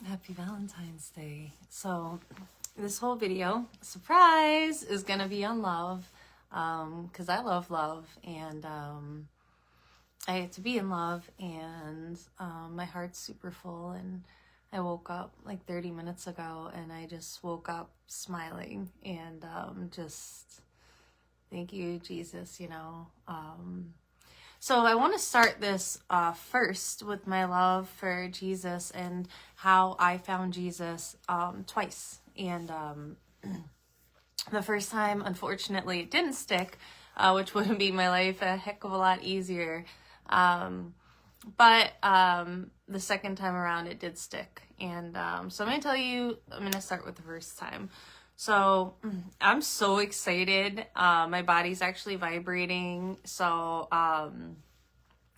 Happy Valentine's Day. So, this whole video, surprise, is gonna be on love, because I love love, and I get to be in love, and my heart's super full, and I woke up like 30 minutes ago, and I just woke up smiling, and just thank you, Jesus, So I want to start this first with my love for Jesus and how I found Jesus twice. And the first time, unfortunately, it didn't stick, which would have made my life a heck of a lot easier. But the second time around, it did stick. And so I'm going to start with the first time. So I'm so excited. My body's actually vibrating. So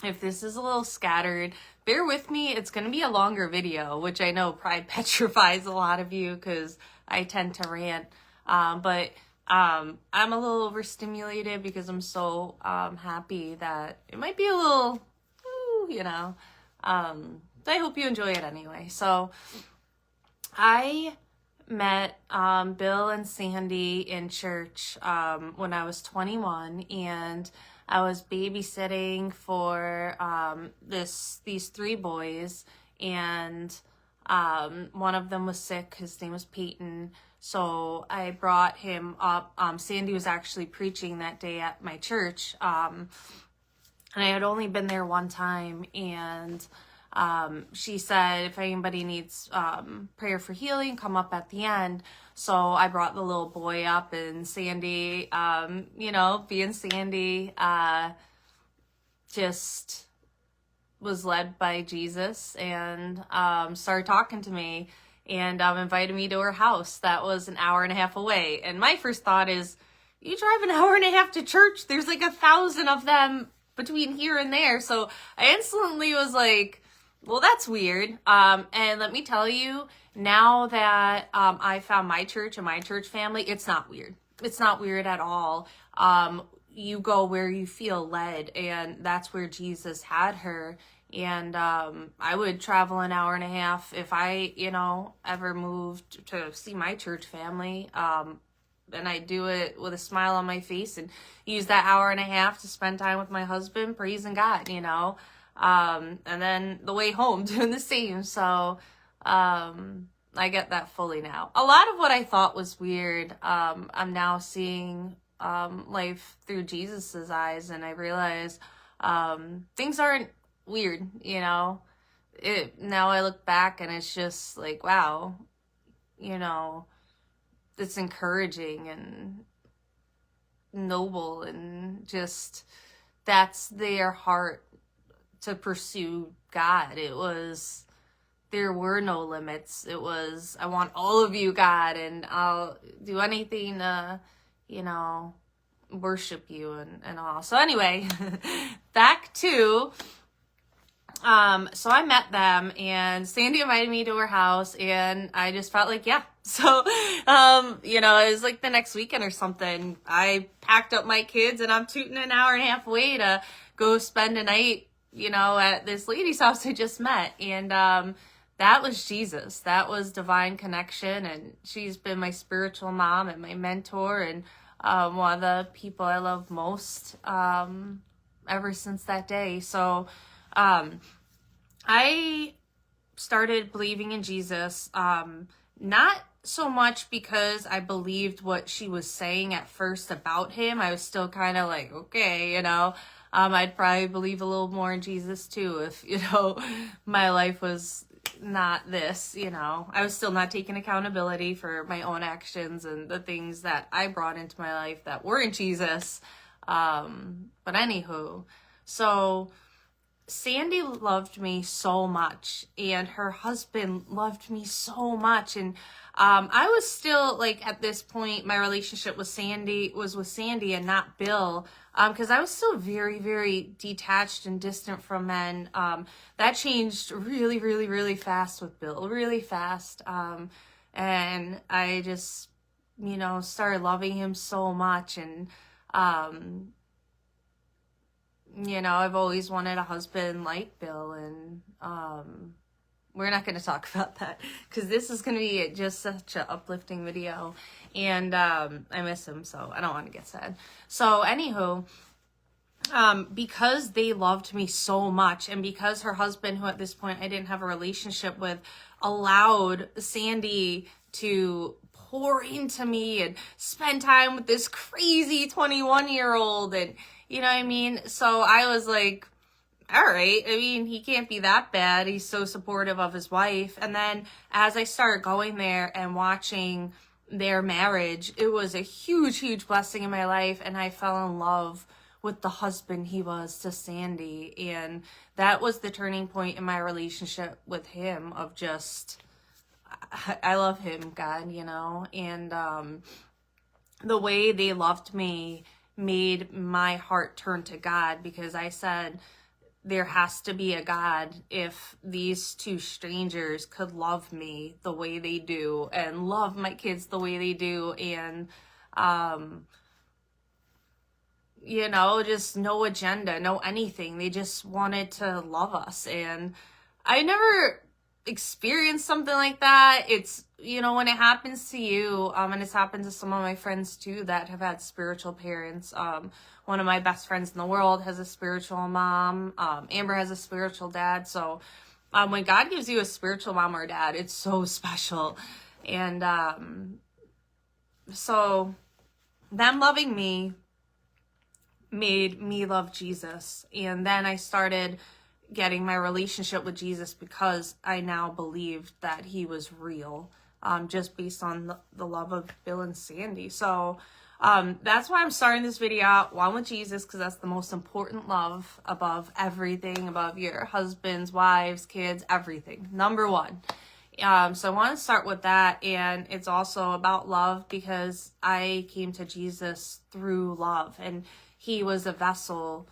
if this is a little scattered, bear with me. It's going to be a longer video, which I know probably petrifies a lot of you because I tend to rant. But I'm a little overstimulated because I'm so happy that it might be a little, so I hope you enjoy it anyway. So I met Bill and Sandy in church when I was 21, and I was babysitting for these three boys, and one of them was sick. His name was Peyton. So I brought him up. Sandy was actually preaching that day at my church, and I had only been there one time, and she said if anybody needs prayer for healing, come up at the end. So I brought the little boy up, and Sandy, being Sandy, just was led by Jesus and started talking to me and invited me to her house that was an hour and a half away. And my first thought is, you drive an hour and a half to church? There's like 1,000 of them between here and there. So I instantly was like, well, that's weird. And let me tell you, now that I found my church and my church family, it's not weird. It's not weird at all. You go where you feel led, and that's where Jesus had her. And I would travel an hour and a half if I, ever moved to see my church family. And I do it with a smile on my face and use that hour and a half to spend time with my husband, praising God, and then the way home doing the same. So I get that fully now. A lot of what I thought was weird, I'm now seeing life through Jesus's eyes, and I realize things aren't weird, now I look back and it's just like, wow, it's encouraging and noble, and just that's their heart to pursue God. There were no limits. It was, I want all of you, God, and I'll do anything to, worship you and all. So anyway, back to, so I met them, and Sandy invited me to her house, and I just felt like, yeah. So, it was like the next weekend or something. I packed up my kids, and I'm tooting an hour and a half away to go spend a night, at this lady's house I just met. And that was Jesus. That was divine connection, and she's been my spiritual mom and my mentor, and one of the people I love most ever since that day. So I started believing in Jesus, not so much because I believed what she was saying at first about him. I was still kind of like, okay, I'd probably believe a little more in Jesus too if, my life was not this, I was still not taking accountability for my own actions and the things that I brought into my life that weren't Jesus. But anywho, so Sandy loved me so much, and her husband loved me so much. And I was still, like, at this point, my relationship with Sandy and not Bill, because I was still very, very detached and distant from men. That changed really, really, really fast with Bill, really fast. And I just, started loving him so much. And I've always wanted a husband like Bill, and we're not going to talk about that because this is going to be just such an uplifting video. And I miss him, so I don't want to get sad. So anywho, because they loved me so much, and because her husband, who at this point I didn't have a relationship with, allowed Sandy to pour into me and spend time with this crazy 21-year-old, and you know what I mean? So I was like, all right, I mean, he can't be that bad. He's so supportive of his wife. And then as I started going there and watching their marriage, it was a huge, huge blessing in my life. And I fell in love with the husband he was to Sandy. And that was the turning point in my relationship with him of just, I love him, God, you know? And the way they loved me made my heart turn to God, because I said, there has to be a God if these two strangers could love me the way they do and love my kids the way they do, and you know, just no agenda, no anything. They just wanted to love us. And I never experienced something like that. It's, you know, when it happens to you, and it's happened to some of my friends too that have had spiritual parents. One of my best friends in the world has a spiritual mom. Amber has a spiritual dad. So when God gives you a spiritual mom or dad, it's so special. And so them loving me made me love Jesus. And then I started getting my relationship with Jesus because I now believed that he was real, just based on the love of Bill and Sandy. So that's why I'm starting this video out, one with Jesus, because that's the most important love above everything, above your husbands, wives, kids, everything. Number one. So I want to start with that. And it's also about love because I came to Jesus through love, and he was a vessel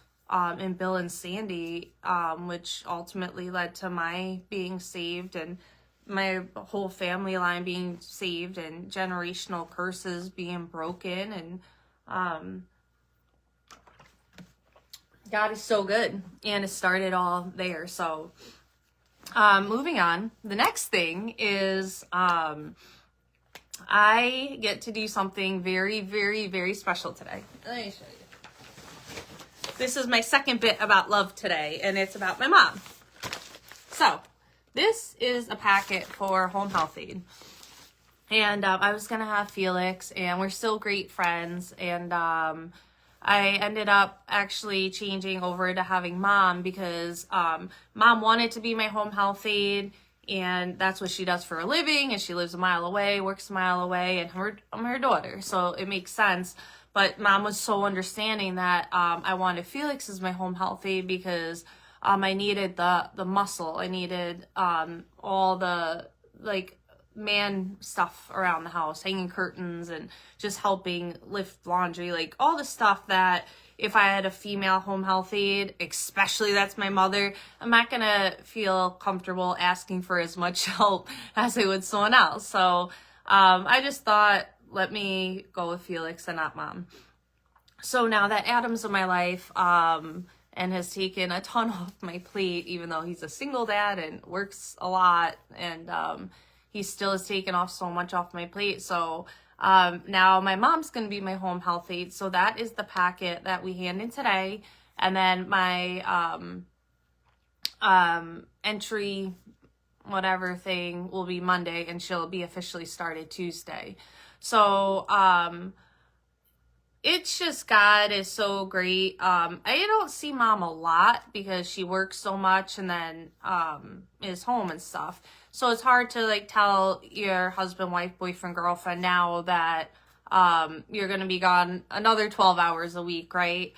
in Bill and Sandy, which ultimately led to my being saved and my whole family line being saved and generational curses being broken. And God is so good, and it started all there. So moving on, the next thing is I get to do something very, very, very special today. Let me show you. This is my second bit about love today, and it's about my mom. So this is a packet for Home Health Aid. And I was going to have Felix, and we're still great friends. And I ended up actually changing over to having Mom because Mom wanted to be my home health aide, and that's what she does for a living. And she lives a mile away, works a mile away, and I'm her daughter. So it makes sense. But Mom was so understanding that I wanted Felix as my home health aide because I needed the muscle. I needed all the like man stuff around the house, hanging curtains and just helping lift laundry, like all the stuff that if I had a female home health aide, especially that's my mother, I'm not gonna feel comfortable asking for as much help as I would someone else. So I just thought, let me go with Felix and not Mom. So now that Adam's in my life, and has taken a ton off my plate, even though he's a single dad and works a lot, and he still has taken off so much off my plate. So now my mom's going to be my home health aide. So that is the packet that we hand in today. And then my entry whatever thing will be Monday, and she'll be officially started Tuesday. So it's just, God is so great. I don't see Mom a lot because she works so much and then is home and stuff. So it's hard to like tell your husband, wife, boyfriend, girlfriend now that you're going to be gone another 12 hours a week, right?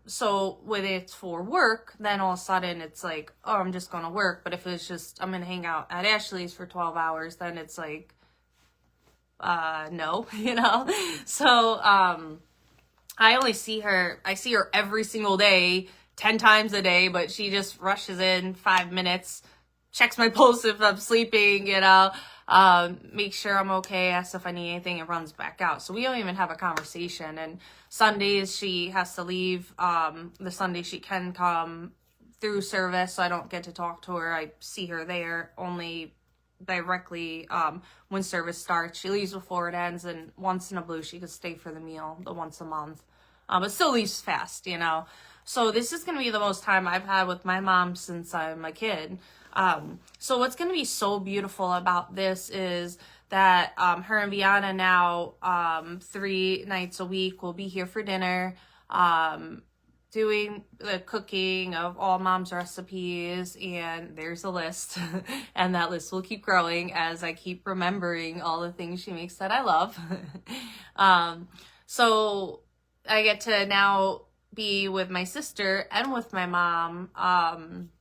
So when it's for work, then all of a sudden it's like, oh, I'm just going to work. But if it's just, I'm going to hang out at Ashley's for 12 hours, then it's like, no, you know? So, I only see her, I see her every single day, 10 times a day, but she just rushes in 5 minutes, checks my pulse if I'm sleeping, you know, make sure I'm okay, asks if I need anything, and runs back out. So we don't even have a conversation. And Sundays she has to leave. The Sunday she can come through service, so I don't get to talk to her. I see her there only directly when service starts. She leaves before it ends, and once in a blue she could stay for the meal, the once a month. But still leaves fast, you know. So this is going to be the most time I've had with my mom since I'm a kid. So what's going to be so beautiful about this is that her and Viana now 3 nights a week will be here for dinner, doing the cooking of all mom's recipes, and there's a list and that list will keep growing as I keep remembering all the things she makes that I love. So I get to now be with my sister and with my mom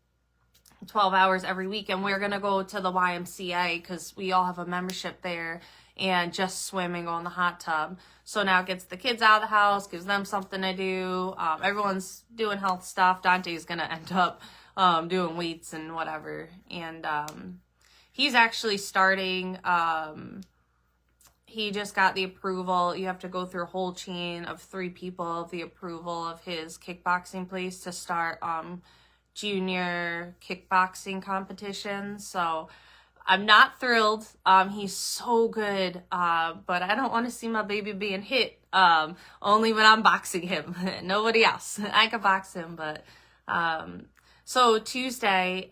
12 hours every week, and we're gonna go to the YMCA because we all have a membership there, and just swim and go in the hot tub. So now it gets the kids out of the house, gives them something to do. Everyone's doing health stuff. Dante's gonna end up doing weights and whatever, and he's actually starting he just got the approval. You have to go through a whole chain of 3 people, the approval of his kickboxing place to start junior kickboxing competitions. So I'm not thrilled. He's so good, but I don't want to see my baby being hit only when I'm boxing him. Nobody else. I could box him, but so Tuesday,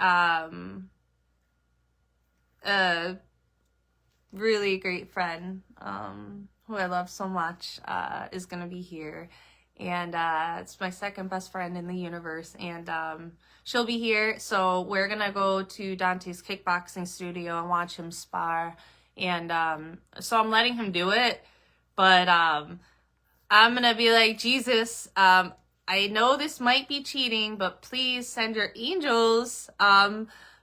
really great friend who I love so much is gonna be here, and it's my second best friend in the universe, and she'll be here. So we're gonna go to Dante's kickboxing studio and watch him spar, and so I'm letting him do it, but I'm gonna be like, Jesus, I know this might be cheating, but please send your angels,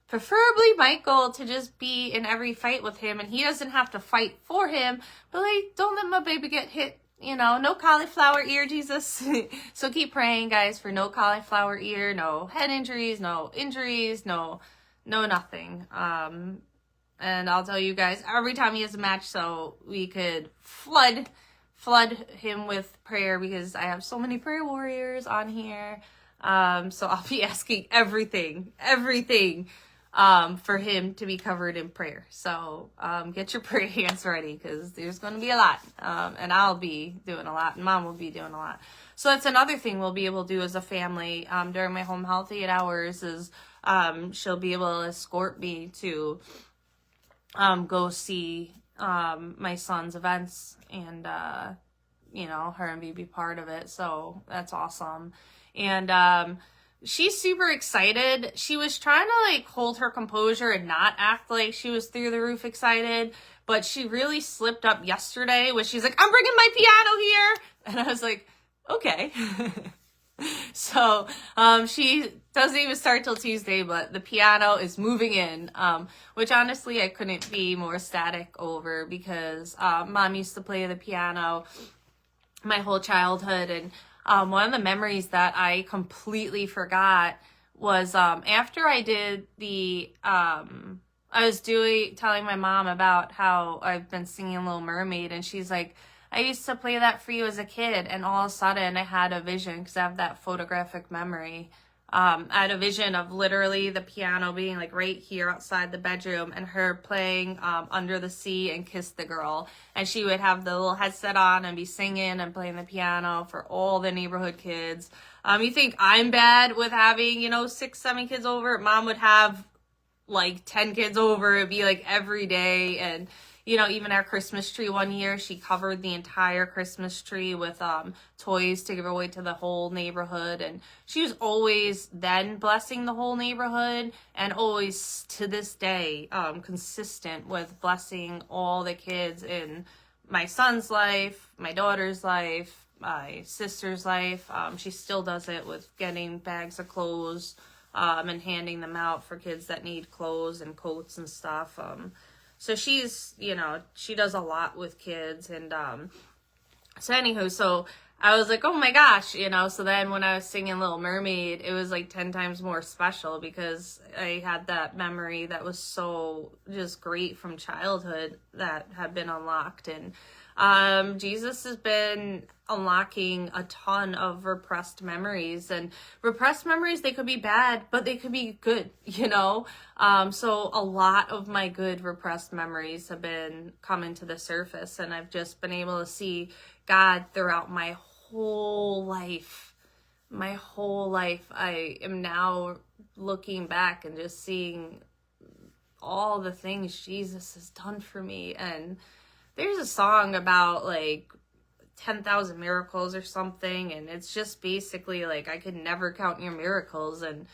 preferably Michael, to just be in every fight with him, and he doesn't have to fight for him, but like, don't let my baby get hit, you know, no cauliflower ear, Jesus. So keep praying, guys, for no cauliflower ear, no head injuries, no nothing. And I'll tell you guys, every time he has a match, so we could flood him with prayer, because I have so many prayer warriors on here. So I'll be asking everything for him to be covered in prayer. So get your prayer hands ready, because there's going to be a lot, and I'll be doing a lot, and Mom will be doing a lot. So that's another thing we'll be able to do as a family during my home health 8 hours is she'll be able to escort me to go see my son's events, and you know, her and me be part of it. So that's awesome. And she's super excited. She was trying to like hold her composure and not act like she was through the roof excited, but she really slipped up yesterday when she's like, I'm bringing my piano here. And I was like, okay. So she doesn't even start till Tuesday, but the piano is moving in, which honestly I couldn't be more ecstatic over, because Mom used to play the piano my whole childhood, and one of the memories that I completely forgot was after I did the I was telling my mom about how I've been singing Little Mermaid, and she's like, I used to play that for you as a kid, and all of a sudden I had a vision, because I have that photographic memory. I had a vision of literally the piano being like right here outside the bedroom, and her playing Under the Sea and Kiss the Girl, and she would have the little headset on and be singing and playing the piano for all the neighborhood kids. You think I'm bad with having, you know, 6, 7 kids over? Mom would have like 10 kids over. It'd be like every day. And you know, even our Christmas tree one year, she covered the entire Christmas tree with toys to give away to the whole neighborhood. And she was always then blessing the whole neighborhood, and always to this day consistent with blessing all the kids in my son's life, my daughter's life, my sister's life. She still does it with getting bags of clothes and handing them out for kids that need clothes and coats and stuff. So she's, you know, she does a lot with kids. And so anywho, so I was like, oh my gosh, you know. So then when I was singing Little Mermaid, it was like 10 times more special, because I had that memory that was so just great from childhood that had been unlocked. And Jesus has been unlocking a ton of repressed memories. And repressed memories, they could be bad, but they could be good, you know? So a lot of my good repressed memories have been coming to the surface, and I've just been able to see God throughout my whole life. My whole life, I am now looking back and just seeing all the things Jesus has done for me. And there's a song about like 10,000 miracles or something, and it's just basically like, I could never count your miracles, and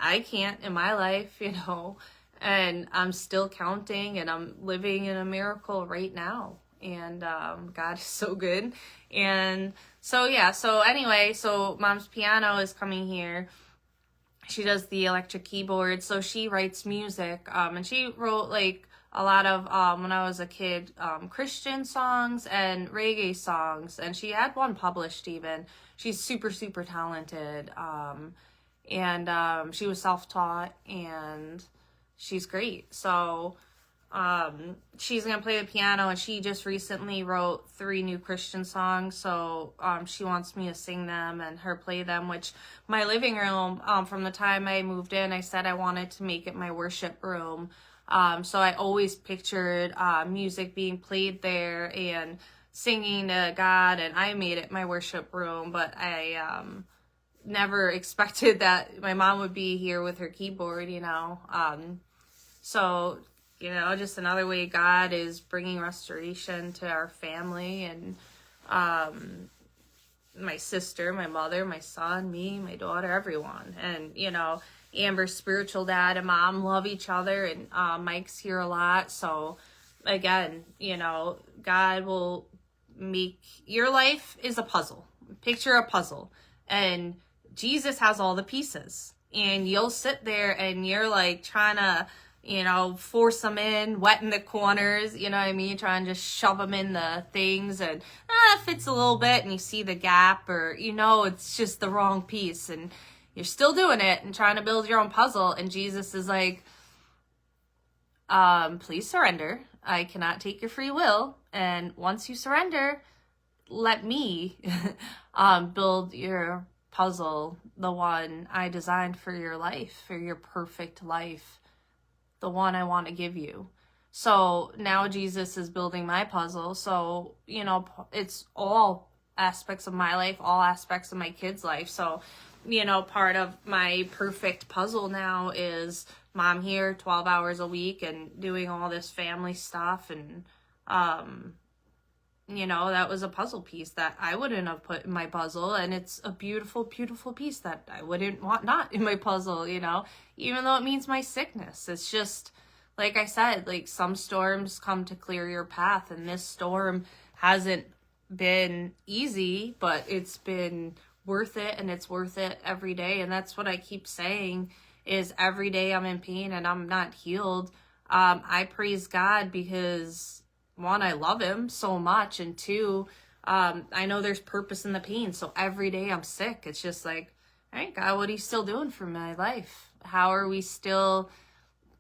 I can't in my life, you know, and I'm still counting, and I'm living in a miracle right now. And God is so good. And so yeah, so anyway, so Mom's piano is coming here. She does the electric keyboard, so she writes music, and she wrote like a lot of, when I was a kid, Christian songs and reggae songs, and she had one published even. She's super, super talented, and she was self-taught, and she's great. So she's gonna play the piano, and she just recently wrote 3 new Christian songs, so she wants me to sing them and her play them, which my living room, from the time I moved in, I said I wanted to make it my worship room. So I always pictured music being played there and singing to God, and I made it my worship room, but I never expected that my mom would be here with her keyboard, you know. So, you know, just another way God is bringing restoration to our family, and my sister, my mother, my son, me, my daughter, everyone. And, you know, Amber's spiritual dad and mom love each other, and Mike's here a lot. So, again, you know, God will make your life is a puzzle. Picture a puzzle, and Jesus has all the pieces, and you'll sit there and you're like trying to, you know, force them in, wet in the corners, you know what I mean? Try and just shove them in the things, and it fits a little bit, and you see the gap, or, you know, it's just the wrong piece, and you're still doing it and trying to build your own puzzle. And Jesus is like, please surrender. I cannot take your free will. And once you surrender, let me build your puzzle, the one I designed for your life, for your perfect life, the one I want to give you. So now Jesus is building my puzzle. So, you know, it's all aspects of my life, all aspects of my kids' life. So, you know, part of my perfect puzzle now is Mom here 12 hours a week and doing all this family stuff. And, you know, that was a puzzle piece that I wouldn't have put in my puzzle. And it's a beautiful, beautiful piece that I wouldn't want not in my puzzle, you know, even though it means my sickness. It's just, like I said, like some storms come to clear your path. And this storm hasn't been easy, but it's been worth it, and it's worth it every day. And that's what I keep saying, is every day I'm in pain and I'm not healed, I praise God, because 1, I love him so much, and 2, I know there's purpose in the pain. So every day I'm sick, it's just like, all right, God, what are you still doing for my life? How are we still,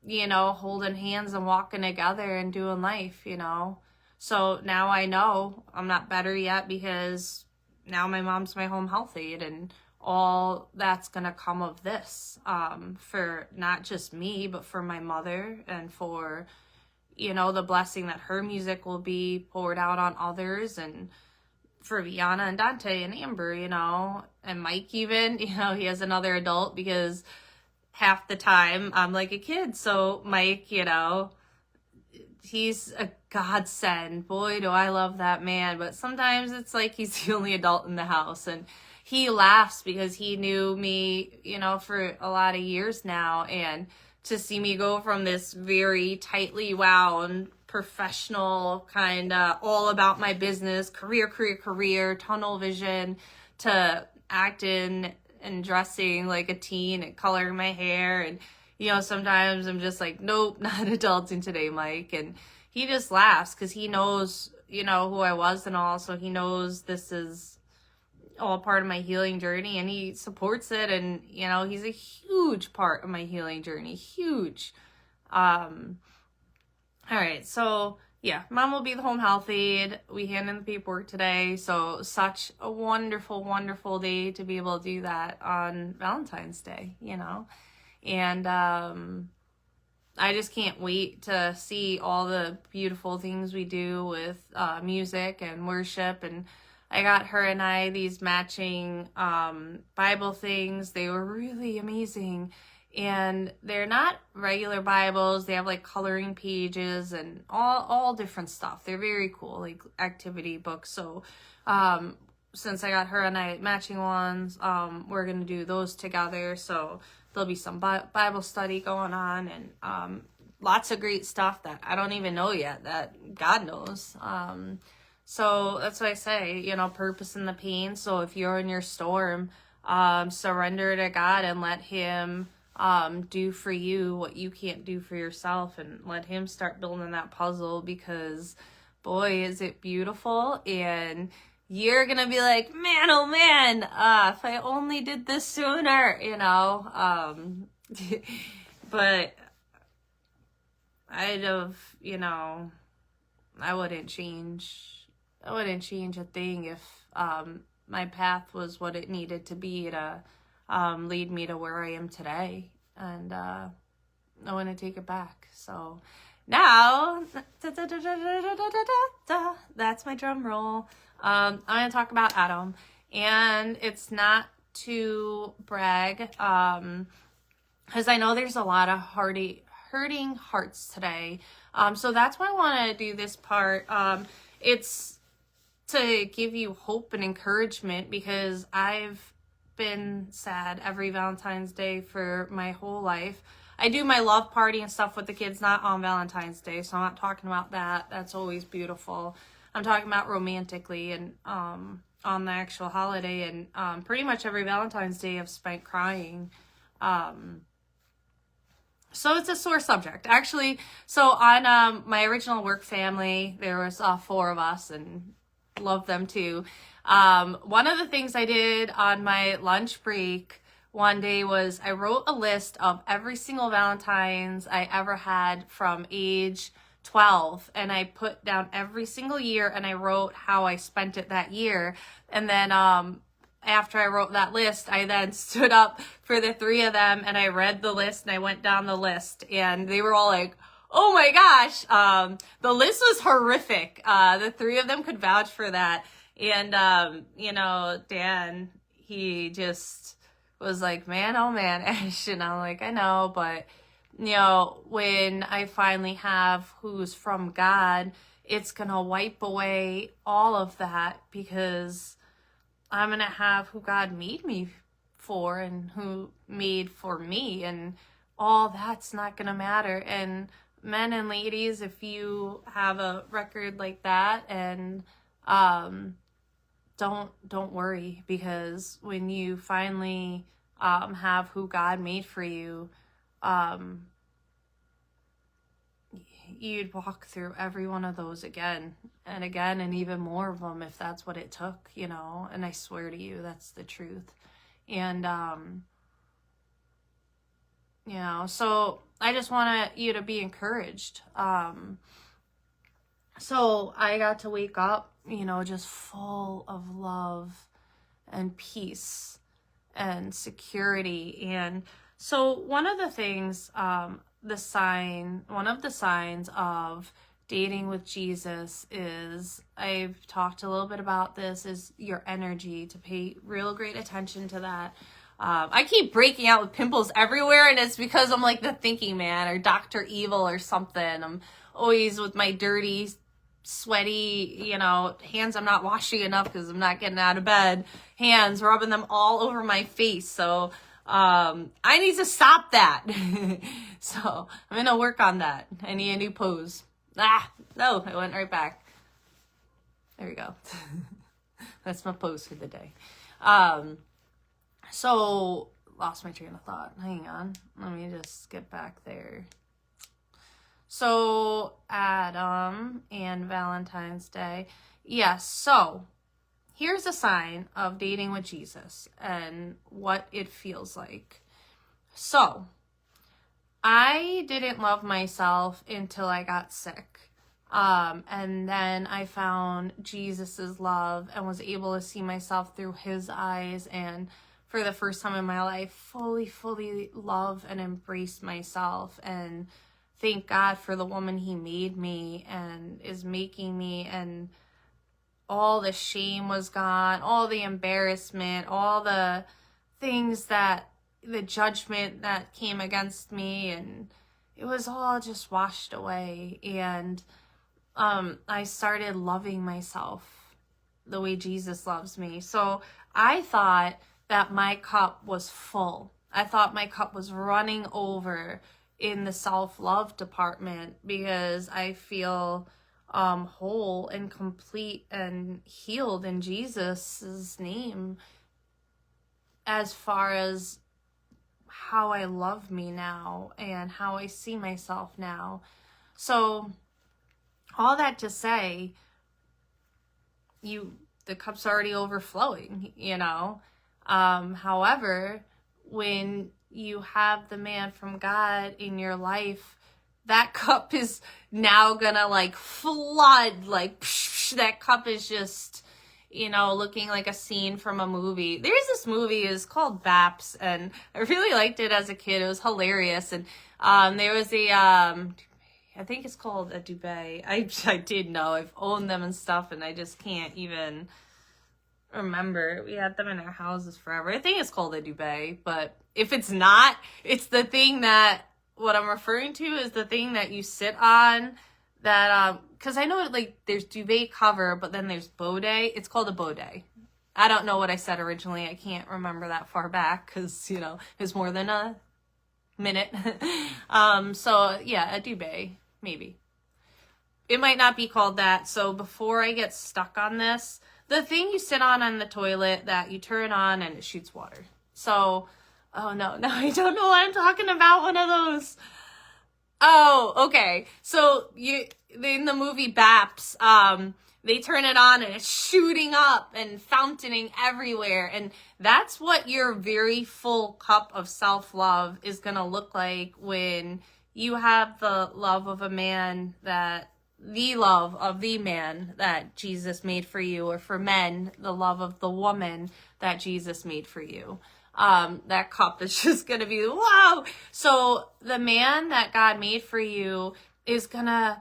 you know, holding hands and walking together and doing life, you know? So now I know I'm not better yet, because now my mom's my home health aide, and all that's going to come of this, for not just me, but for my mother, and for, you know, the blessing that her music will be poured out on others, and for Viana and Dante and Amber, you know, and Mike even, you know, he has another adult, because half the time I'm like a kid. So Mike, you know, he's a godsend. Boy, do I love that man. But sometimes it's like he's the only adult in the house, and he laughs because he knew me, you know, for a lot of years now. And to see me go from this very tightly wound, professional, kind of all about my business, career, tunnel vision, to acting and dressing like a teen and coloring my hair. And, you know, sometimes I'm just like, nope, not adulting today, Mike. And he just laughs because he knows, you know, who I was and all. So he knows this is all part of my healing journey, and he supports it. And, you know, he's a huge part of my healing journey. Huge. All right. So yeah, mom will be the home health aide. We hand in the paperwork today. So such a wonderful, wonderful day to be able to do that on Valentine's Day, you know? And I just can't wait to see all the beautiful things we do with music and worship. And I got her and I these matching Bible things. They were really amazing. And they're not regular Bibles. They have like coloring pages and all different stuff. They're very cool, like activity books. So since I got her and I matching ones, we're going to do those together. So there'll be some Bible study going on, and lots of great stuff that I don't even know yet that God knows. So that's what I say, you know, purpose in the pain. So if you're in your storm, surrender to God and let him do for you what you can't do for yourself, and let him start building that puzzle, because boy, is it beautiful. And you're gonna be like, man, oh man, if I only did this sooner, you know. But I'd have, you know, I wouldn't change a thing if my path was what it needed to be to lead me to where I am today. And I want to take it back. So now, that's my drum roll. I'm going to talk about Adam. And it's not to brag, because I know there's a lot of hurting hearts today. So that's why I want to do this part. It's to give you hope and encouragement, because I've been sad every Valentine's Day for my whole life. I do my love party and stuff with the kids, not on Valentine's Day, so I'm not talking about that. That's always beautiful. I'm talking about romantically, and on the actual holiday, and pretty much every Valentine's Day I've spent crying. So it's a sore subject, actually. So on my original work family, there was 4 of us, and love them too. One of the things I did on my lunch break one day was I wrote a list of every single Valentine's I ever had from age 12, and I put down every single year, and I wrote how I spent it that year. And then after I wrote that list, I then stood up for the 3 of them, and I read the list, and I went down the list, and they were all like, oh my gosh, the list was horrific. The 3 of them could vouch for that. And, you know, Dan, he just was like, man, oh man, Ash. And I'm like, I know, but, you know, when I finally have who's from God, it's going to wipe away all of that, because I'm going to have who God made me for and who made for me, and all that's not going to matter. And men and ladies, if you have a record like that, and don't worry, because when you finally have who God made for you, you'd walk through every one of those again and again, and even more of them if that's what it took, you know. And I swear to you, that's the truth. And you know, so I just want you to be encouraged. So I got to wake up, you know, just full of love and peace and security. And so one of the things, one of the signs of dating with Jesus is, I've talked a little bit about this, is your energy, to pay real great attention to that. I keep breaking out with pimples everywhere, and it's because I'm like the thinking man or Dr. Evil or something. I'm always with my dirty, sweaty, you know, hands I'm not washing enough because I'm not getting out of bed, hands, rubbing them all over my face. So I need to stop that. So I'm gonna work on that. I need a new pose. No, I went right back. There we go. That's my pose for the day. So lost my train of thought. Hang on. Let me just get back there. So Adam and Valentine's Day. Yes, so here's a sign of dating with Jesus and what it feels like. So I didn't love myself until I got sick. And then I found Jesus's love and was able to see myself through his eyes, and for the first time in my life, fully love and embrace myself, and thank God for the woman he made me and is making me. And all the shame was gone, all the embarrassment, all the things that the judgment that came against me, and it was all just washed away. And I started loving myself the way Jesus loves me. So I thought that my cup was full. I thought my cup was running over in the self-love department, because I feel whole and complete and healed in Jesus's name, as far as how I love me now and how I see myself now. So all that to say, the cup's already overflowing, you know. However, when you have the man from God in your life, that cup is now gonna like flood, like that cup is just, you know, looking like a scene from a movie. There's this movie, it's called Baps, and I really liked it as a kid. It was hilarious. And there was a I think it's called a Duvet. I did know. I've owned them and stuff, and I just can't even remember. We had them in our houses forever. I think it's called a Duvet, but if it's not, it's the thing that, what I'm referring to is the thing that you sit on, that, because I know, like, there's duvet cover, but then there's baudet. It's called a baudet. I don't know what I said originally. I can't remember that far back, because, you know, it's more than a minute. So, yeah, a duvet, maybe. It might not be called that. So before I get stuck on this, the thing you sit on the toilet that you turn on and it shoots water. So, oh no, I don't know why I'm talking about one of those. Oh, okay. So in the movie Baps, they turn it on and it's shooting up and fountaining everywhere. And that's what your very full cup of self-love is going to look like when you have the love of a man, that the love of the man that Jesus made for you, or for men, the love of the woman that Jesus made for you. That cup is just going to be, wow. So the man that God made for you is going to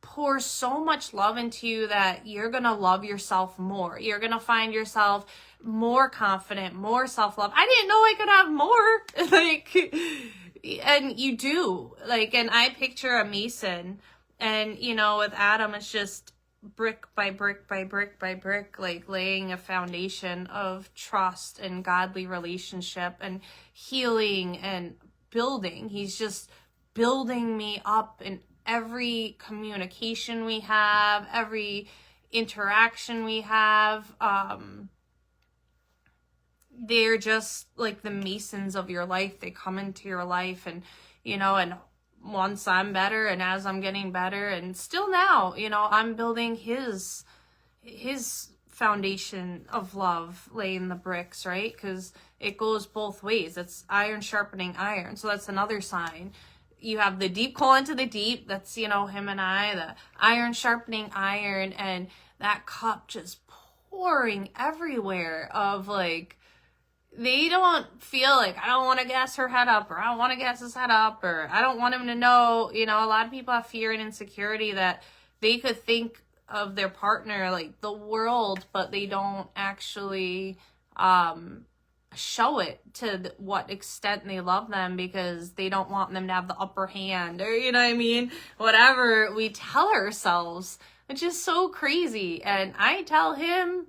pour so much love into you that you're going to love yourself more. You're going to find yourself more confident, more self-love. I didn't know I could have more. Like, and you do. Like, and I picture a mason, and, you know, with Adam, it's just brick by brick by brick by brick, like laying a foundation of trust and godly relationship and healing and building. He's just building me up in every communication we have, every interaction we have. They're just like the masons of your life. They come into your life, and, you know, and once I'm better, and as I'm getting better, and still now, you know, I'm building his foundation of love, laying the bricks, right? Because it goes both ways. It's iron sharpening iron. So that's another sign. You have the deep call into the deep. That's, you know, him and I, the iron sharpening iron, and that cup just pouring everywhere of, like, they don't feel like, I don't want to gas her head up, or I don't want to gas his head up, or I don't want him to know. You know, a lot of people have fear and insecurity that they could think of their partner like the world, but they don't actually show it to what extent they love them, because they don't want them to have the upper hand, or, you know what I mean? Whatever we tell ourselves, which is so crazy. And I tell him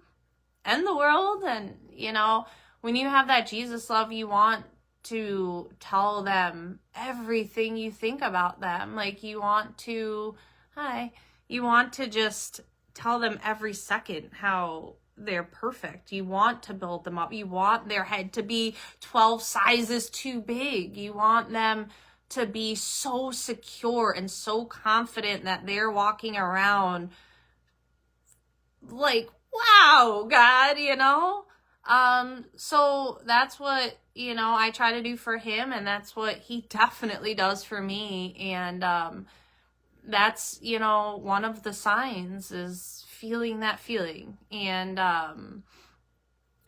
and the world, and, you know, when you have that Jesus love, you want to tell them everything you think about them. Like, you want to just tell them every second how they're perfect. You want to build them up. You want their head to be 12 sizes too big. You want them to be so secure and so confident that they're walking around like, wow, God, you know? So that's what, you know, I try to do for him, and that's what he definitely does for me. And that's, you know, one of the signs is feeling that feeling. And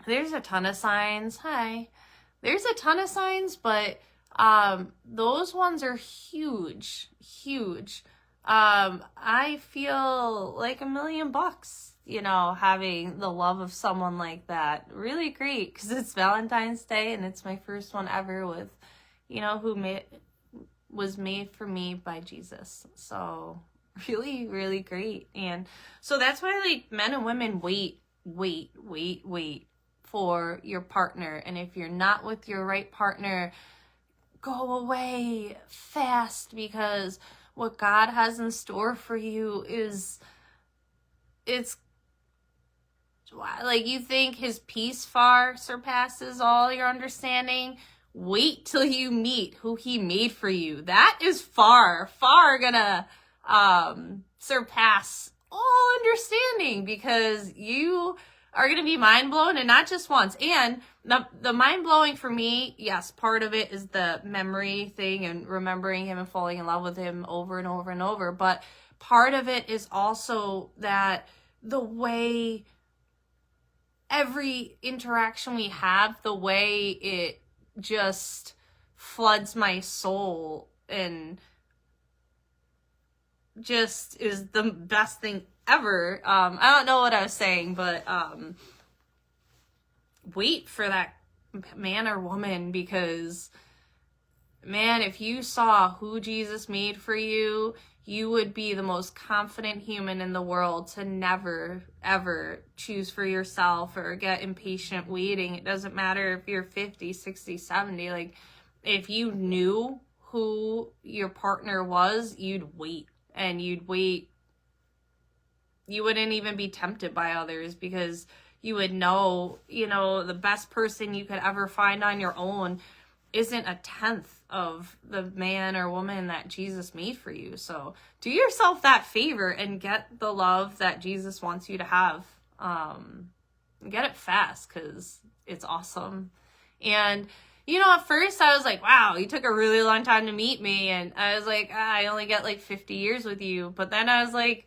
there's a ton of signs. There's a ton of signs, but those ones are huge, huge. I feel like $1,000,000, you know, having the love of someone like that. Really great, because it's Valentine's Day and it's my first one ever with, you know, who was made for me by Jesus. So really, really great. And so that's why, like, men and women wait for your partner. And if you're not with your right partner, go away fast, because what God has in store for you it's like, you think his peace far surpasses all your understanding. Wait till you meet who he made for you. That is far gonna surpass all understanding, because you are gonna be mind blown, and not just once. And the mind blowing for me, yes, part of it is the memory thing and remembering him and falling in love with him over and over and over. But part of it is also that the way every interaction we have, the way it just floods my soul and just is the best thing ever. I don't know what I was saying, but wait for that man or woman, because, man, if you saw who Jesus made for you, you would be the most confident human in the world to never, ever choose for yourself or get impatient waiting. It doesn't matter if you're 50, 60, 70. Like, if you knew who your partner was, you'd wait. And you'd wait. You wouldn't even be tempted by others, because you would know, you know, the best person you could ever find on your own isn't a tenth of the man or woman that Jesus made for you. So do yourself that favor and get the love that Jesus wants you to have. Get it fast, because it's awesome. And, you know, at first I was like, wow, you took a really long time to meet me. And I was like, I only get like 50 years with you. But then I was like,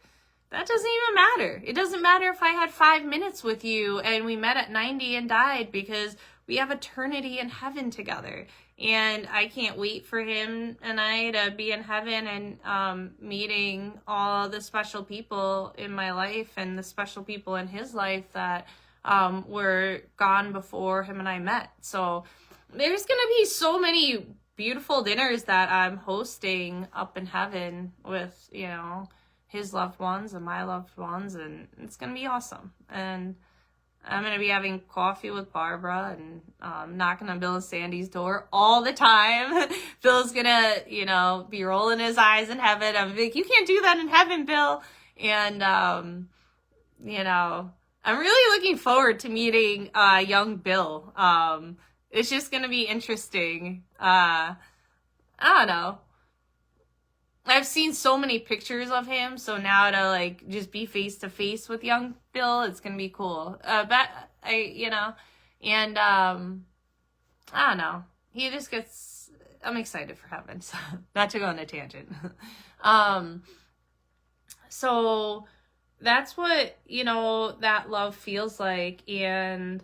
that doesn't even matter. It doesn't matter if I had 5 minutes with you and we met at 90 and died, because we have eternity in heaven together. And I can't wait for him and I to be in heaven and meeting all the special people in my life and the special people in his life that were gone before him and I met. So there's going to be so many beautiful dinners that I'm hosting up in heaven with, you know, his loved ones and my loved ones, and it's going to be awesome. And I'm going to be having coffee with Barbara and knocking on Bill and Sandy's door all the time. Bill's going to, you know, be rolling his eyes in heaven. I'm like, you can't do that in heaven, Bill. And, you know, I'm really looking forward to meeting young Bill. It's just going to be interesting. I don't know. I've seen so many pictures of him, so now to, like, just be face to face with young Bill, it's gonna be cool. But you know, and I don't know. He just gets. I'm excited for heaven. So, not to go on a tangent. So that's what, you know, that love feels like, and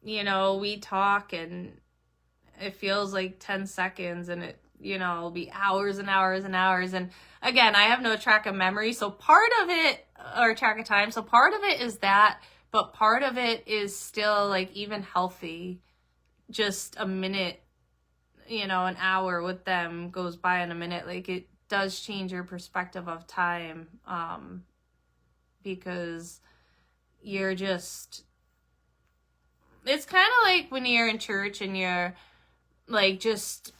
you know, we talk and it feels like 10 seconds, and it, you know, will be hours and hours and hours. And again, I have no track of memory. So part of it, or track of time. So part of it is that, but part of it is still, like, even healthy. Just a minute, you know, an hour with them goes by in a minute. Like, it does change your perspective of time. Because you're just, it's kind of like when you're in church and you're, like, just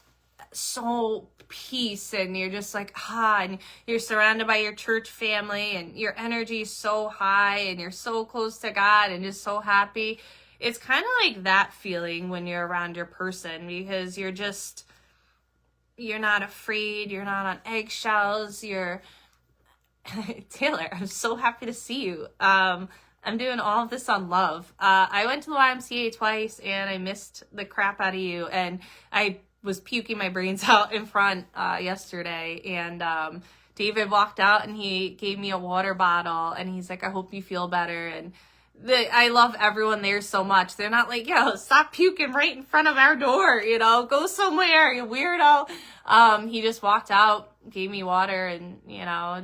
so peace, and you're just like, and you're surrounded by your church family, and your energy is so high, and you're so close to God, and just so happy. It's kind of like that feeling when you're around your person, because you're not afraid, you're not on eggshells, you're Taylor, I'm so happy to see you. I'm doing all of this on love. I went to the YMCA twice and I missed the crap out of you. And I was puking my brains out in front yesterday, and David walked out and he gave me a water bottle, and he's like, I hope you feel better. And I love everyone there so much. They're not like, yo, stop puking right in front of our door, go somewhere, you weirdo. He just walked out, gave me water, and,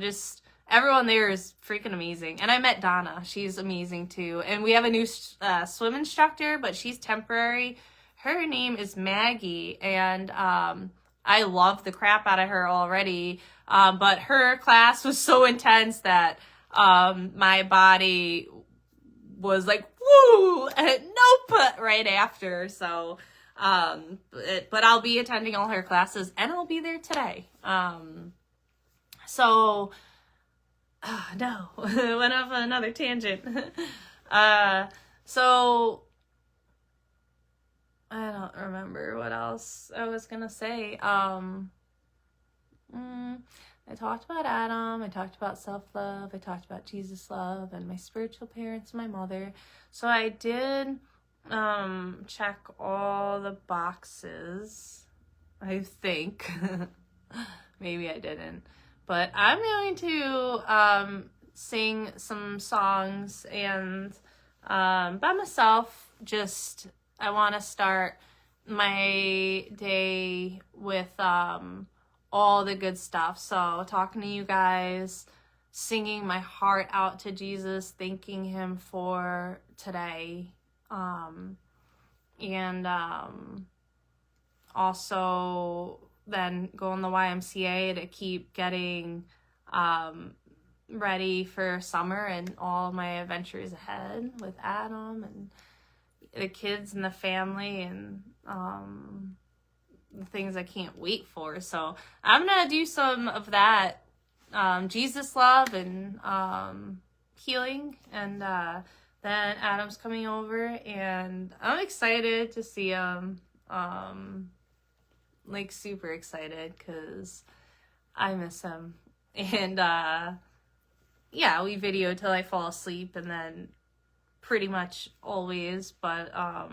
just everyone there is freaking amazing. And I met Donna. She's amazing too. And we have a new swim instructor, but she's temporary. Her name is Maggie, and I love the crap out of her already. But her class was so intense that my body was like, woo, and nope, right after. So, but I'll be attending all her classes, and I'll be there today. So, no, went off on another tangent. So, I don't remember what else I was gonna say. I talked about Adam, I talked about self-love, I talked about Jesus love, and my spiritual parents, my mother. So I did check all the boxes, I think. Maybe I didn't. But I'm going to sing some songs, and by myself, I want to start my day with all the good stuff. So talking to you guys, singing my heart out to Jesus, thanking him for today. And also then go in the YMCA to keep getting ready for summer and all my adventures ahead with Adam and the kids and the family, and the things I can't wait for. So I'm gonna do some of that, Jesus love and healing, and then Adam's coming over, and I'm excited to see him, like super excited, because I miss him. And yeah, we video till I fall asleep, and then pretty much always, but I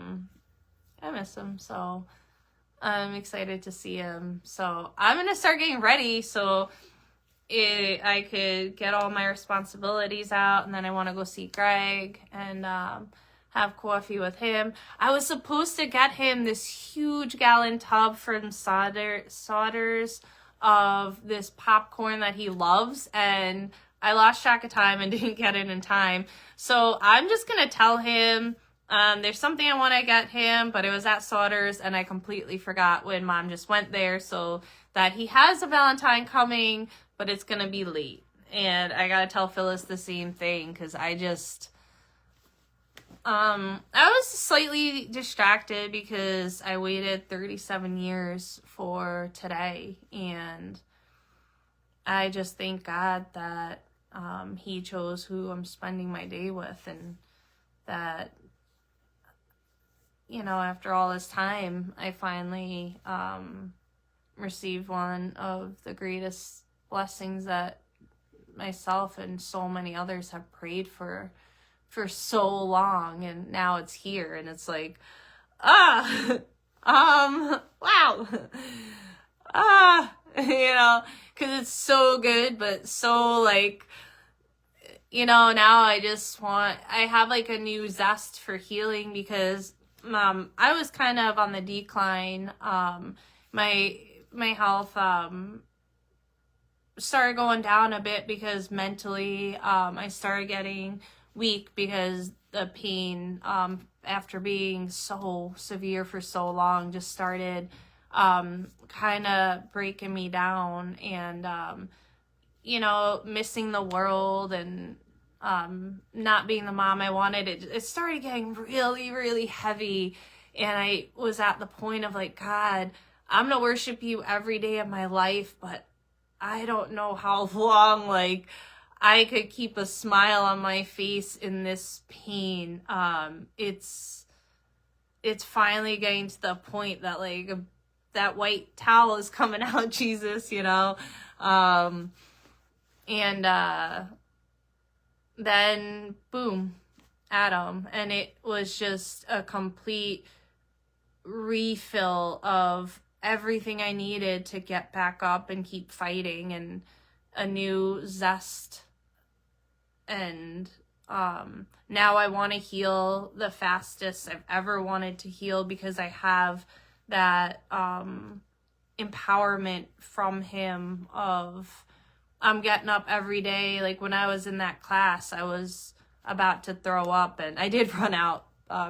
miss him, so I'm excited to see him. So I'm gonna start getting ready so I could get all my responsibilities out, and then I want to go see Greg and have coffee with him. I was supposed to get him this huge gallon tub from Sodders of this popcorn that he loves, and I lost track of time and didn't get it in time. So I'm just gonna tell him there's something I want to get him, but it was at Sodders, and I completely forgot when Mom just went there, so that he has a Valentine coming, but it's gonna be late. And I gotta tell Phyllis the same thing, because I was slightly distracted because I waited 37 years for today, and I just thank God that he chose who I'm spending my day with, and that, after all this time, I finally received one of the greatest blessings that myself and so many others have prayed for so long, and now it's here, and it's like, wow, because it's so good, but so now I have like a new zest for healing, because I was kind of on the decline. My health started going down a bit because mentally I started getting weak, because the pain after being so severe for so long just started kind of breaking me down, and missing the world, and not being the mom I wanted. It started getting really, really heavy, and I was at the point of like, God, I'm gonna worship you every day of my life, but I don't know how long I could keep a smile on my face in this pain. It's finally getting to the point that that white towel is coming out, Jesus, and then boom, Adam, and it was just a complete refill of everything I needed to get back up and keep fighting, and a new zest. And now I want to heal the fastest I've ever wanted to heal, because I have that empowerment from him of, I'm getting up every day. Like when I was in that class, I was about to throw up, and I did run out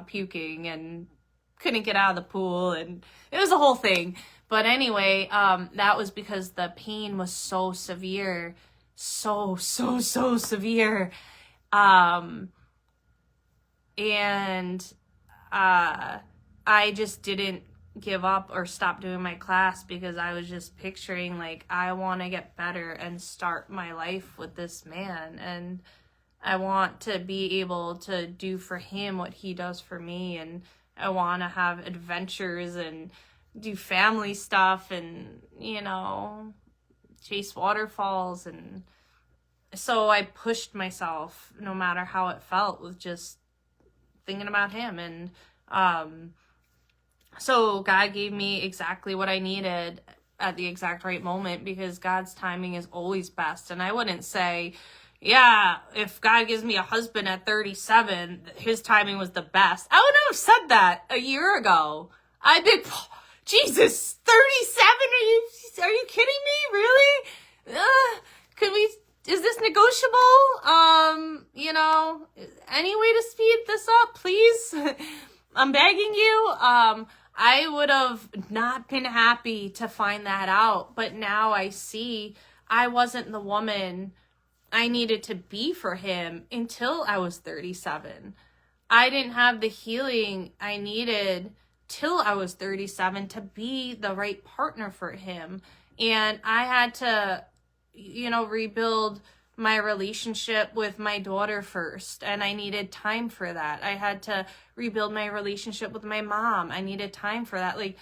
puking and couldn't get out of the pool, and it was a whole thing. But anyway, that was because the pain was so severe, so severe. And I just didn't give up or stop doing my class, because I was just picturing, like, I want to get better and start my life with this man, and I want to be able to do for him what he does for me, and I want to have adventures and do family stuff and, you know, chase waterfalls. And so I pushed myself, no matter how it felt, with just thinking about him. And so God gave me exactly what I needed at the exact right moment, because God's timing is always best. And I wouldn't say, yeah, if God gives me a husband at 37, his timing was the best. I would not have said that a year ago. I'd been, Jesus, 37? Are you kidding me? Really? Could we, is this negotiable? You know, any way to speed this up, please? I'm begging you. I would have not been happy to find that out, but now I see I wasn't the woman I needed to be for him until I was 37. I didn't have the healing I needed till I was 37 to be the right partner for him. And I had to, you know, rebuild my relationship with my daughter first, and I needed time for that. I had to rebuild my relationship with my mom. I needed time for that. Like,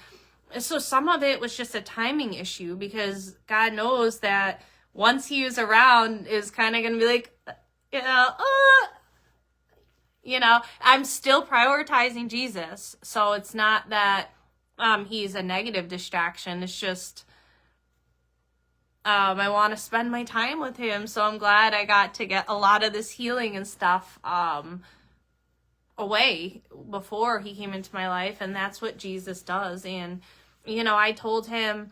so some of it was just a timing issue, because God knows that once he was around, is kind of going to be like, you know, I'm still prioritizing Jesus. So it's not that he's a negative distraction. It's just, I want to spend my time with him. So I'm glad I got to get a lot of this healing and stuff away before he came into my life. And that's what Jesus does. And, you know, I told him,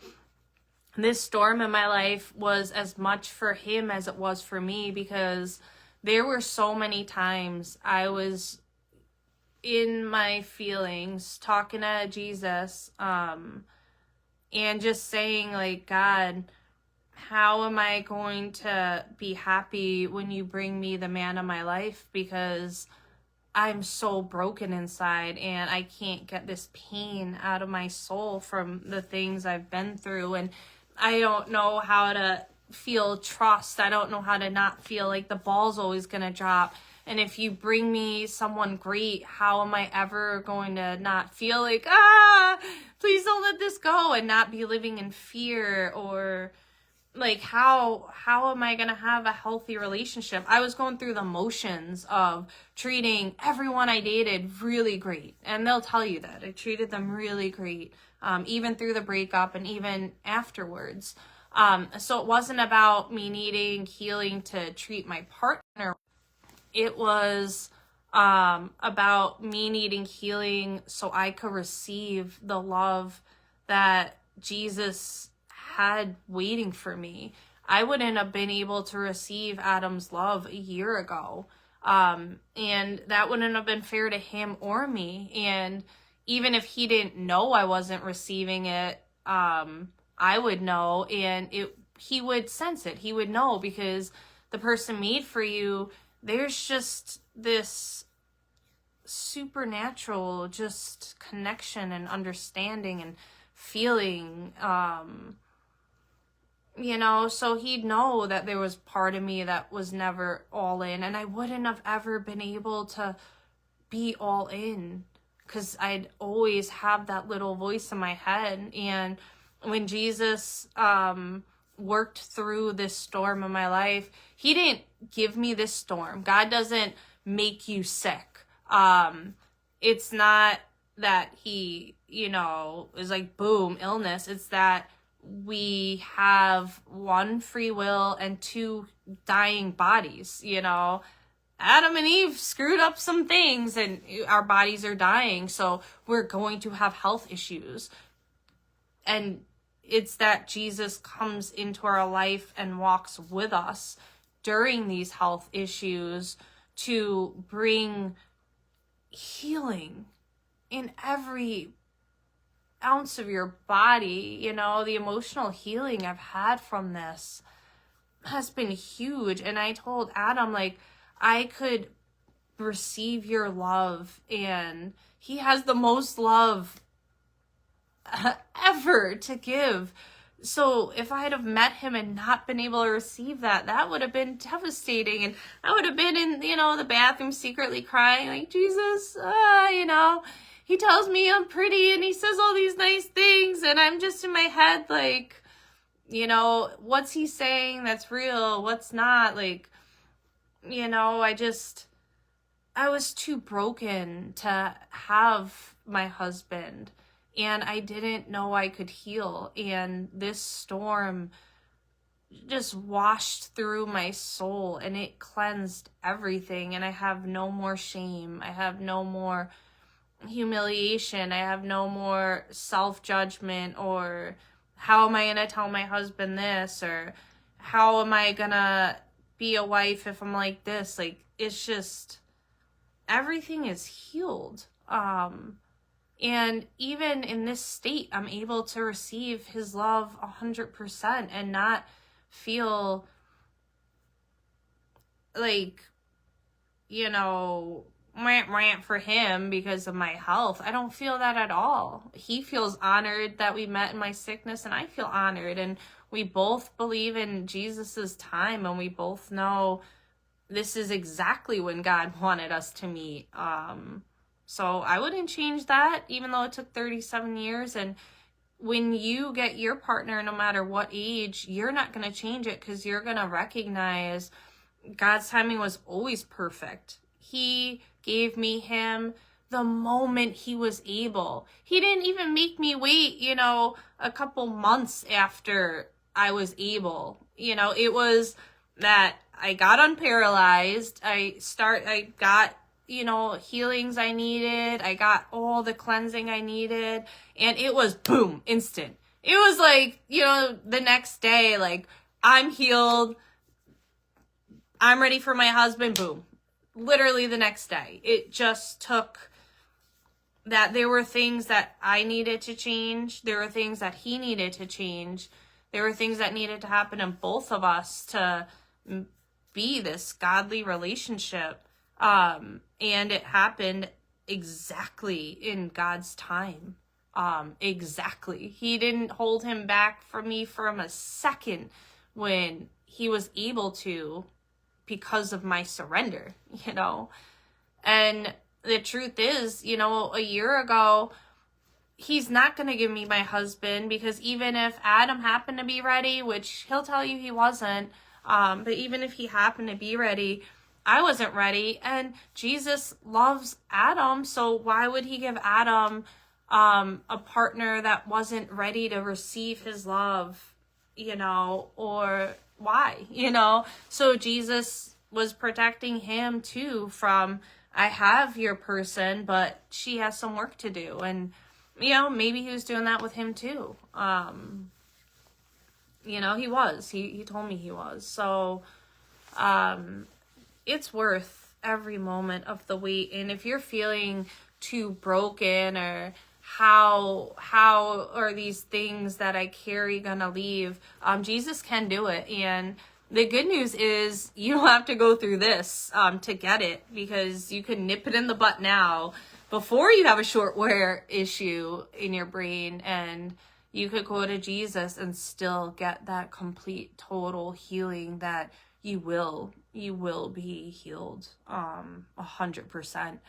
this storm in my life was as much for him as it was for me, because there were so many times I was in my feelings talking to Jesus, and just saying, like, God, how am I going to be happy when you bring me the man of my life? Because I'm so broken inside, and I can't get this pain out of my soul from the things I've been through. And I don't know how to feel trust. I don't know how to not feel like the ball's always going to drop. And if you bring me someone great, how am I ever going to not feel like, please don't let this go, and not be living in fear? Or like, how am I going to have a healthy relationship? I was going through the motions of treating everyone I dated really great. And they'll tell you that. I treated them really great. Even through the breakup and even afterwards. So it wasn't about me needing healing to treat my partner. It was about me needing healing so I could receive the love that Jesus had waiting for me. I wouldn't have been able to receive Adam's love a year ago. And that wouldn't have been fair to him or me. And even if he didn't know I wasn't receiving it, I would know, and he would sense it. He would know, because the person made for you, there's just this supernatural just connection and understanding and feeling, you know, so he'd know that there was part of me that was never all in, and I wouldn't have ever been able to be all in, because I'd always have that little voice in my head. And when Jesus worked through this storm in my life, he didn't give me this storm. God doesn't make you sick. It's not that he, is like, boom, illness. It's that we have one free will and two dying bodies, Adam and Eve screwed up some things and our bodies are dying. So we're going to have health issues. And it's that Jesus comes into our life and walks with us during these health issues to bring healing in every ounce of your body. The emotional healing I've had from this has been huge. And I told Adam, like, I could receive your love, and he has the most love ever to give. So if I had have met him and not been able to receive that, that would have been devastating. And I would have been in, the bathroom secretly crying, like, Jesus, he tells me I'm pretty and he says all these nice things. And I'm just in my head, like, what's he saying that's real? What's not? Like, I was too broken to have my husband, and I didn't know I could heal. And this storm just washed through my soul, and it cleansed everything. And I have no more shame. I have no more humiliation. I have no more self-judgment, or how am I going to tell my husband this, or how am I going to be a wife if I'm like this? Like, it's just, everything is healed. And even in this state, I'm able to receive his love 100% and not feel like, rant for him because of my health. I don't feel that at all. He feels honored that we met in my sickness, and I feel honored. And we both believe in Jesus's time, and we both know this is exactly when God wanted us to meet. So I wouldn't change that, even though it took 37 years. And when you get your partner, no matter what age, you're not going to change it, because you're going to recognize God's timing was always perfect. He gave me him the moment he was able. He didn't even make me wait, a couple months after I was able. It was that I got unparalyzed. I got, healings I needed. I got all the cleansing I needed. And it was boom, instant. It was like, the next day, like, I'm healed. I'm ready for my husband. Boom. Literally the next day. It just took that. There were things that I needed to change. There were things that he needed to change. There were things that needed to happen in both of us to be this godly relationship. And it happened exactly in God's time. Exactly. He didn't hold him back from me from a second when he was able to, because of my surrender, And the truth is, a year ago, he's not going to give me my husband, because even if Adam happened to be ready, which he'll tell you he wasn't, but even if he happened to be ready, I wasn't ready. And Jesus loves Adam, so why would he give Adam a partner that wasn't ready to receive his love, or why, So Jesus was protecting him too from, I have your person, but she has some work to do. And, maybe he was doing that with him too. He was. He told me he was. So, it's worth every moment of the wait. And if you're feeling too broken, or how are these things that I carry gonna leave, Jesus can do it. And the good news is you don't have to go through this to get it, because you can nip it in the butt now before you have a short wear issue in your brain, and you could go to Jesus and still get that complete, total healing that you will be healed 100%.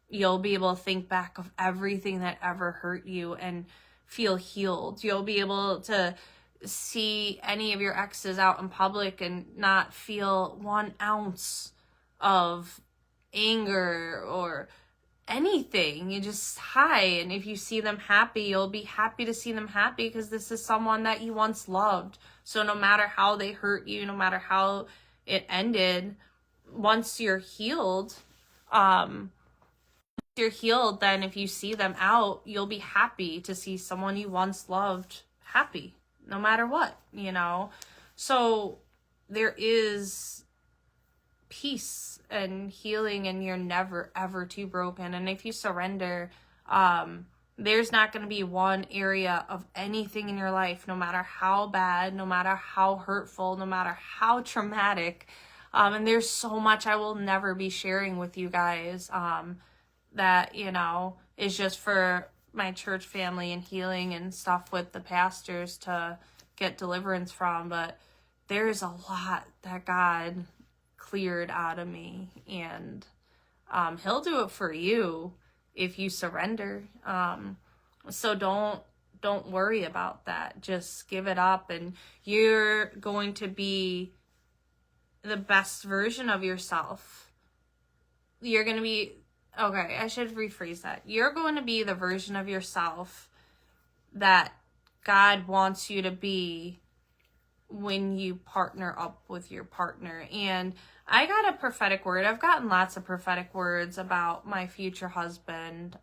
You'll be able to think back of everything that ever hurt you and feel healed. You'll be able to see any of your exes out in public and not feel 1 ounce of anger or anything. You just hi, and if you see them happy, you'll be happy to see them happy because this is someone that you once loved. So no matter how they hurt you, no matter how it ended, once you're healed, then if you see them out, you'll be happy to see someone you once loved happy, no matter what, So there is peace and healing, and you're never ever too broken. And if you surrender, there's not going to be one area of anything in your life, no matter how bad, no matter how hurtful, no matter how traumatic, and there's so much I will never be sharing with you guys, that is just for my church family and healing and stuff with the pastors to get deliverance from. But there's a lot that God cleared out of me, and he'll do it for you if you surrender. So don't worry about that. Just give it up, and you're going to be the best version of yourself. You're going to be, okay, I should rephrase that. You're going to be the version of yourself that God wants you to be when you partner up with your partner. And I got a prophetic word. I've gotten lots of prophetic words about my future husband.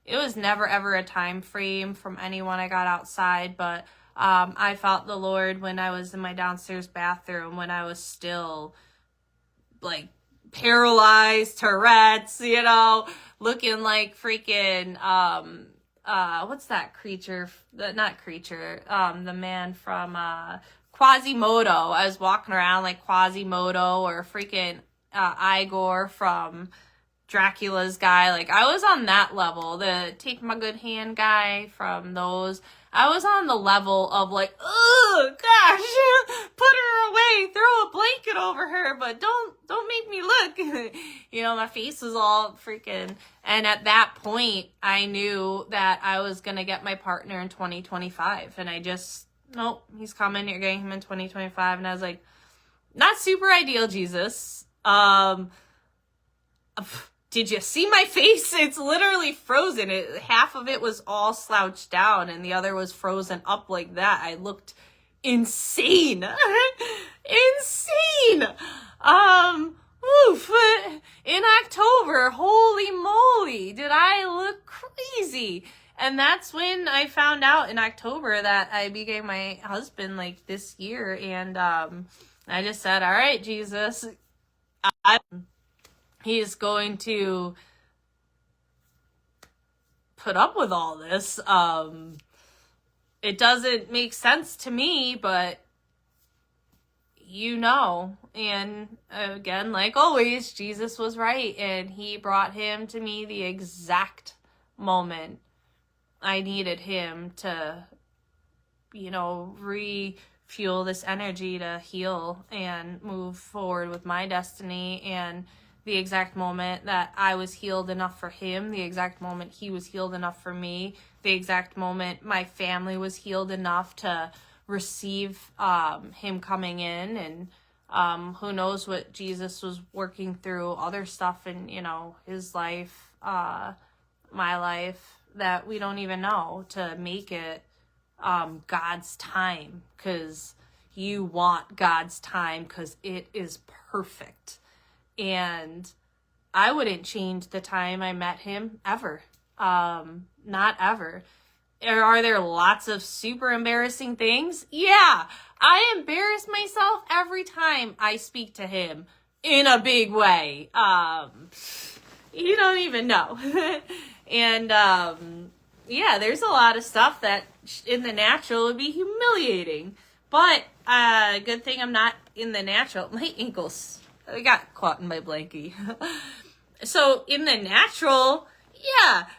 It was never ever a time frame from anyone I got outside, but I felt the Lord when I was in my downstairs bathroom, when I was still like paralyzed, Tourette's, looking like freaking what's that creature? Not creature. The man from Quasimodo. I was walking around like Quasimodo, or freaking Igor from Dracula's guy. Like, I was on that level. The Take My Good Hand guy from those. I was on the level of like, oh gosh, put her away, throw a blanket over her, but don't make me look. My face was all freaking. And at that point, I knew that I was gonna get my partner in 2025, and I just, nope, he's coming. You're getting him in 2025, and I was like, not super ideal, Jesus. Did you see my face? It's literally frozen. Half of it was all slouched down and the other was frozen up like that. I looked insane. Insane. In October, holy moly, did I look crazy. And that's when I found out in October that I became my husband like this year. And I just said, all right, Jesus, he's going to put up with all this. It doesn't make sense to me, but and again, like always, Jesus was right, and he brought him to me the exact moment I needed him to, refuel this energy to heal and move forward with my destiny. And the exact moment that I was healed enough for him, the exact moment he was healed enough for me, the exact moment my family was healed enough to receive him coming in. And who knows what Jesus was working through, other stuff in, his life, my life, that we don't even know, to make it God's time, because you want God's time, because it is perfect. And I wouldn't change the time I met him ever. Not ever. Are there lots of super embarrassing things? Yeah. I embarrass myself every time I speak to him in a big way. You don't even know. And, there's a lot of stuff that in the natural would be humiliating. But, good thing I'm not in the natural. My ankles, I got caught in my blankie. So in the natural,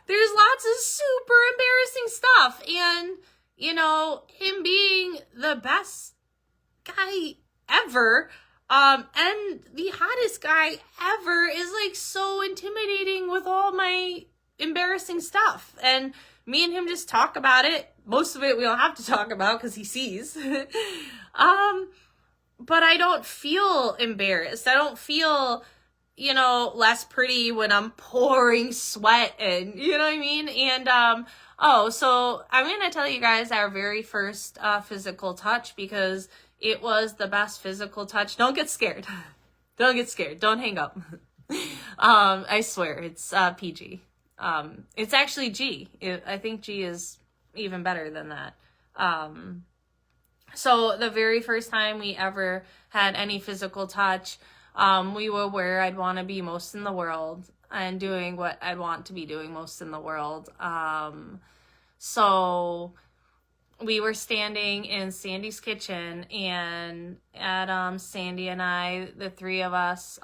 there's lots of super embarrassing stuff. And, him being the best guy ever, and the hottest guy ever, is like so intimidating with all my embarrassing stuff. And me and him just talk about it. Most of it we don't have to talk about because he sees. But I don't feel embarrassed. I don't feel less pretty when I'm pouring sweat and, you know what I mean? And, so I'm going to tell you guys our very first physical touch, because it was the best physical touch. Don't get scared. Don't get scared. Don't hang up. I swear, it's PG. It's actually G. I think G is even better than that. So the very first time we ever had any physical touch, we were where I'd want to be most in the world and doing what I'd want to be doing most in the world. So we were standing in Sandy's kitchen, and Adam, Sandy, and I, the three of us,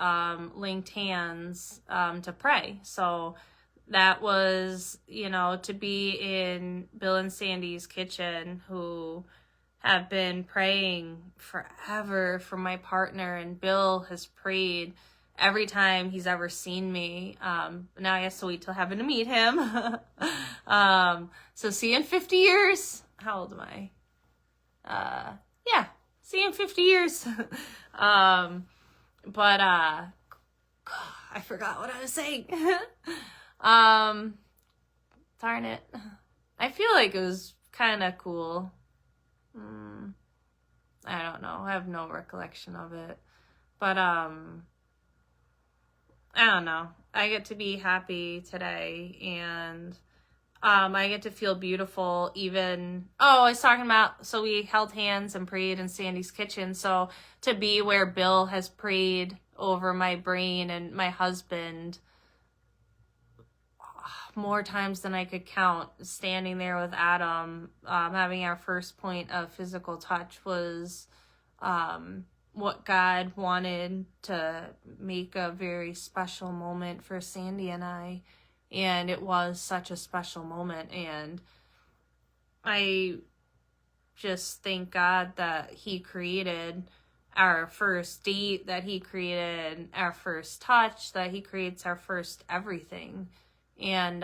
linked hands to pray. So that was, to be in Bill and Sandy's kitchen, who have been praying forever for my partner, and Bill has prayed every time he's ever seen me. Now I have to wait till heaven to meet him. So see you in 50 years. How old am I? Yeah, see you in 50 years. I forgot what I was saying. Darn it. I feel like it was kind of cool. I don't know. I have no recollection of it. But, I don't know. I get to be happy today, and I get to feel beautiful even... Oh, I was talking about... So we held hands and prayed in Sandy's kitchen. So to be where Bill has prayed over my brain and my husband more times than I could count, standing there with Adam, having our first point of physical touch, was what God wanted to make a very special moment for Sandy and I. And it was such a special moment. And I just thank God that he created our first date, that he created our first touch, that he creates our first everything. And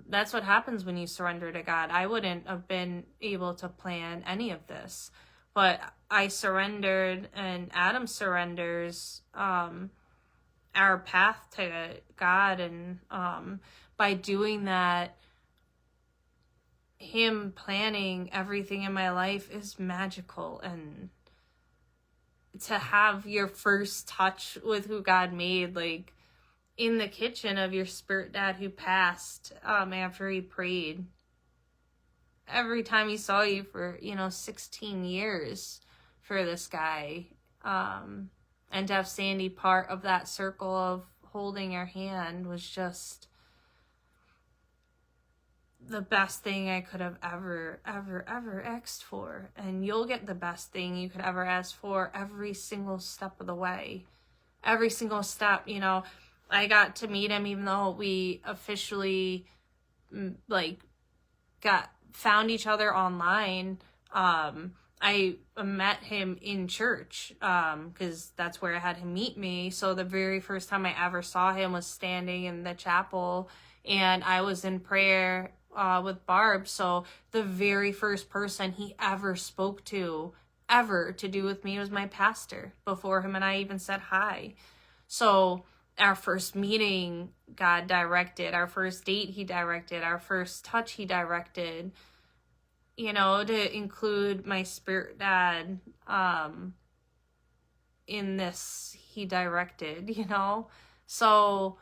that's what happens when you surrender to God. I wouldn't have been able to plan any of this, but I surrendered, and Adam surrenders our path to God. And by doing that, him planning everything in my life is magical. And to have your first touch with who God made, like, in the kitchen of your spirit dad who passed after he prayed, every time he saw you for 16 years for this guy, and to have Sandy part of that circle of holding your hand was just the best thing I could have ever asked for. And you'll get the best thing you could ever ask for every single step of the way. Every single step. I got to meet him, even though we officially found each other online. I met him in church, because that's where I had him meet me. So the very first time I ever saw him was standing in the chapel, and I was in prayer with Barb. So the very first person he ever spoke to, ever to do with me, was my pastor, before him and I even said hi. So our first meeting, God directed. Our first date, he directed. Our first touch, he directed. To include my spirit dad in this, he directed, So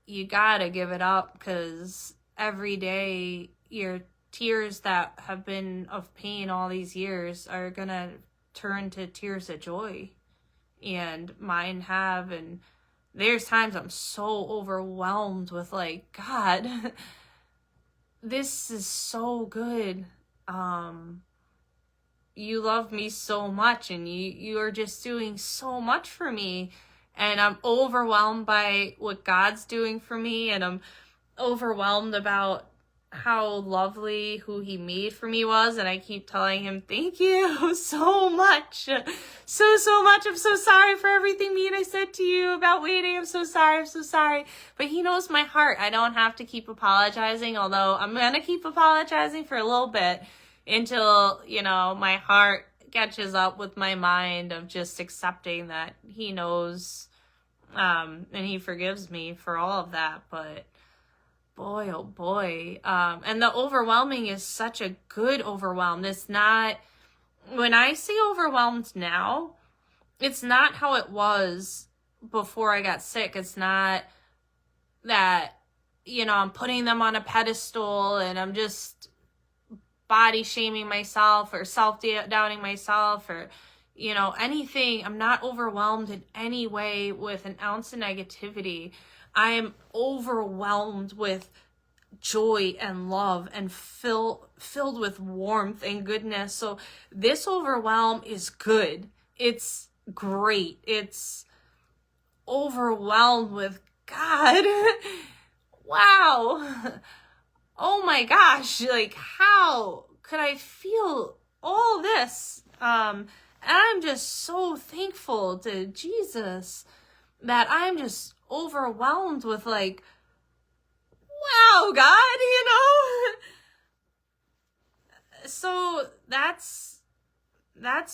you gotta give it up, because every day your tears that have been of pain all these years are gonna turn to tears of joy. And mine have. And there's times I'm so overwhelmed with, God, this is so good. You love me so much, and you are just doing so much for me. And I'm overwhelmed by what God's doing for me, and I'm overwhelmed about how lovely who he made for me was. And I keep telling him, thank you so much. So much. I'm so sorry for everything mean I said to you about waiting. I'm so sorry. But he knows my heart. I don't have to keep apologizing, although I'm going to keep apologizing for a little bit until, my heart catches up with my mind of just accepting that he knows And he forgives me for all of that, but boy, oh boy. And the overwhelming is such a good overwhelm. It's not, when I say overwhelmed now, it's not how it was before I got sick. It's not that, I'm putting them on a pedestal and I'm just body shaming myself or self-doubting myself or, anything. I'm not overwhelmed in any way with an ounce of negativity. I am overwhelmed with joy and love and filled with warmth and goodness. So this overwhelm is good. It's great. It's overwhelmed with God. Wow. Oh my gosh. Like, how could I feel all this? And I'm just so thankful to Jesus that I'm just overwhelmed with like, wow, God, So that's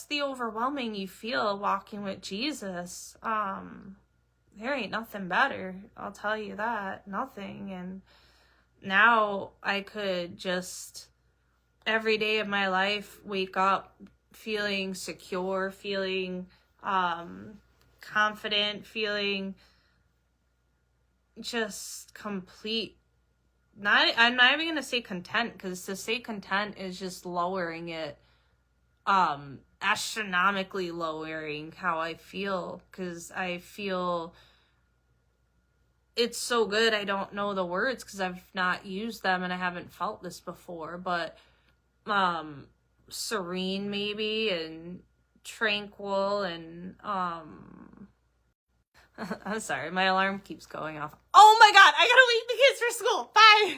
the overwhelming you feel walking with Jesus. There ain't nothing better. I'll tell you that. Nothing. And now I could just every day of my life wake up feeling secure, feeling confident, feeling just complete. I'm not even gonna say content, because to say content is just lowering it, astronomically lowering how I feel, because I feel it's so good. I don't know the words because I've not used them and I haven't felt this before, but serene maybe, and tranquil, and I'm sorry, my alarm keeps going off. Oh my God, I gotta wake the kids for school. Bye.